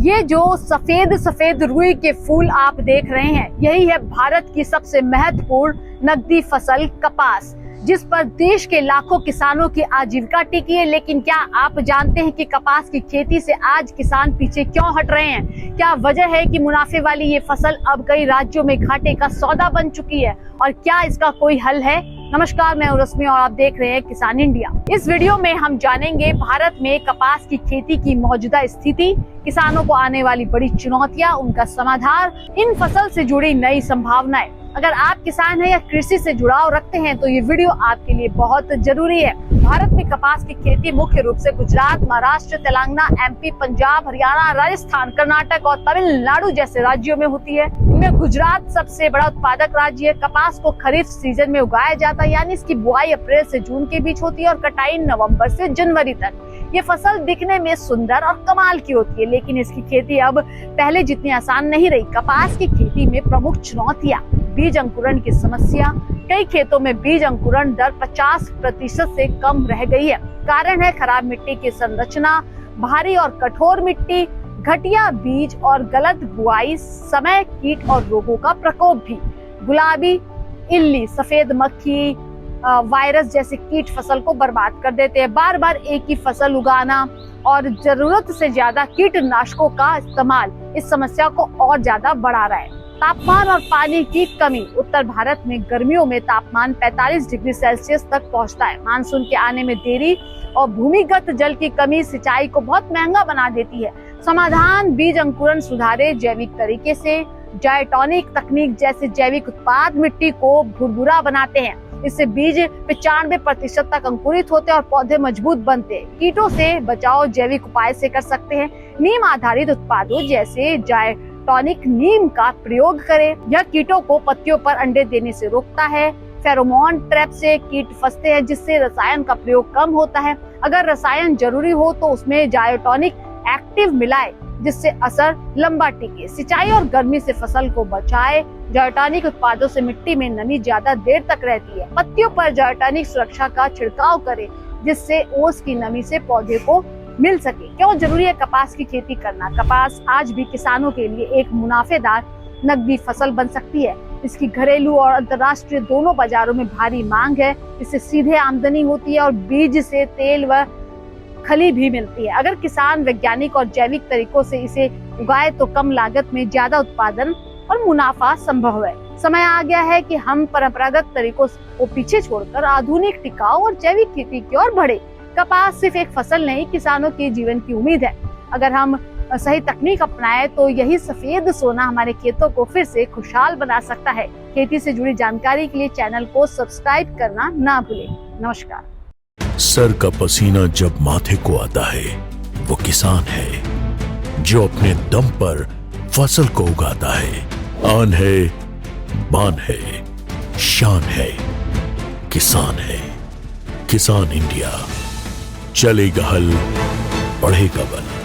ये जो सफेद सफेद रुई के फूल आप देख रहे हैं, यही है भारत की सबसे महत्वपूर्ण नकदी फसल कपास, जिस पर देश के लाखों किसानों की आजीविका टिकी है। लेकिन क्या आप जानते हैं कि कपास की खेती से आज किसान पीछे क्यों हट रहे हैं? क्या वजह है कि मुनाफे वाली ये फसल अब कई राज्यों में घाटे का सौदा बन चुकी है, और क्या इसका कोई हल है? नमस्कार, मैं हूं रश्मि और आप देख रहे हैं किसान इंडिया। इस वीडियो में हम जानेंगे भारत में कपास की खेती की मौजूदा स्थिति, किसानों को आने वाली बड़ी चुनौतियां, उनका समाधान, इन फसल से जुड़ी नई संभावनाएं। अगर आप किसान हैं या कृषि से जुड़ाव रखते हैं तो ये वीडियो आपके लिए बहुत जरूरी है। भारत में कपास की खेती मुख्य रूप से गुजरात, महाराष्ट्र, तेलंगाना, एमपी, पंजाब, हरियाणा, राजस्थान, कर्नाटक और तमिलनाडु जैसे राज्यों में होती है। इनमें गुजरात सबसे बड़ा उत्पादक राज्य है। कपास को खरीफ सीजन में उगाया जाता है, यानी इसकी बुआई अप्रैल से जून के बीच होती है और कटाई नवंबर से जनवरी तक। ये फसल दिखने में सुंदर और कमाल की होती है, लेकिन इसकी खेती अब पहले जितनी आसान नहीं रही। कपास की खेती में प्रमुख चुनौतियां: बीज अंकुरण की समस्या। कई खेतों में बीज अंकुरण दर 50% से कम रह गई है। कारण है खराब मिट्टी की संरचना, भारी और कठोर मिट्टी, घटिया बीज और गलत बुआई समय, कीट और रोगों का प्रकोप भी। गुलाबी इल्ली, सफेद मक्खी, वायरस जैसे कीट फसल को बर्बाद कर देते हैं। बार बार एक ही फसल उगाना और जरूरत से ज्यादा कीटनाशकों का इस्तेमाल इस समस्या को और ज्यादा बढ़ा रहा है। तापमान और पानी की कमी। उत्तर भारत में गर्मियों में तापमान 45 डिग्री सेल्सियस तक पहुंचता है। मानसून के आने में देरी और भूमिगत जल की कमी सिंचाई को बहुत महंगा बना देती है। समाधान: बीज अंकुरण सुधारे जैविक तरीके से। जायटोनिक तकनीक जैसे जैविक उत्पाद मिट्टी को भुरभुरा बनाते हैं। इससे बीज 95% तक अंकुरित होते हैं और पौधे मजबूत बनते हैं। कीटों से बचाव जैविक उपाय से कर सकते हैं। नीम आधारित उत्पादों जैसे जायटोनिक नीम का प्रयोग करें। यह कीटों को पत्तियों पर अंडे देने से रोकता है। फेरोमोन ट्रैप से कीट फंसते हैं, जिससे रसायन का प्रयोग कम होता है। अगर रसायन जरूरी हो तो उसमें जायटोनिक एक्टिव मिलाए, जिससे असर लंबा टिके। सिंचाई और गर्मी से फसल को बचाए। जायटोनिक उत्पादों से मिट्टी में नमी ज्यादा देर तक रहती है। पत्तियों पर जायटोनिक सुरक्षा का छिड़काव करें, जिससे ओस की नमी से पौधे को मिल सके। क्यों जरूरी है कपास की खेती करना? कपास आज भी किसानों के लिए एक मुनाफेदार नकदी फसल बन सकती है। इसकी घरेलू और अंतर्राष्ट्रीय दोनों बाजारों में भारी मांग है। इससे सीधे आमदनी होती है और बीज से तेल व खली भी मिलती है। अगर किसान वैज्ञानिक और जैविक तरीकों से इसे उगाए तो कम लागत में ज्यादा उत्पादन और मुनाफा संभव है। समय आ गया है कि हम परंपरागत तरीकों को पीछे छोड़कर आधुनिक, टिकाऊ और जैविक खेती की ओर बढ़े। कपास सिर्फ एक फसल नहीं, किसानों के जीवन की उम्मीद है। अगर हम सही तकनीक अपनाएं तो यही सफेद सोना हमारे खेतों को फिर से खुशहाल बना सकता है। खेती से जुड़ी जानकारी के लिए चैनल को सब्सक्राइब करना ना भूलें। नमस्कार। सर का पसीना जब माथे को आता है, वो किसान है जो अपने दम पर फसल को उगाता है। आन है, बान है, शान है, किसान है। किसान इंडिया, चलेगा हल, बढ़ेगा बल।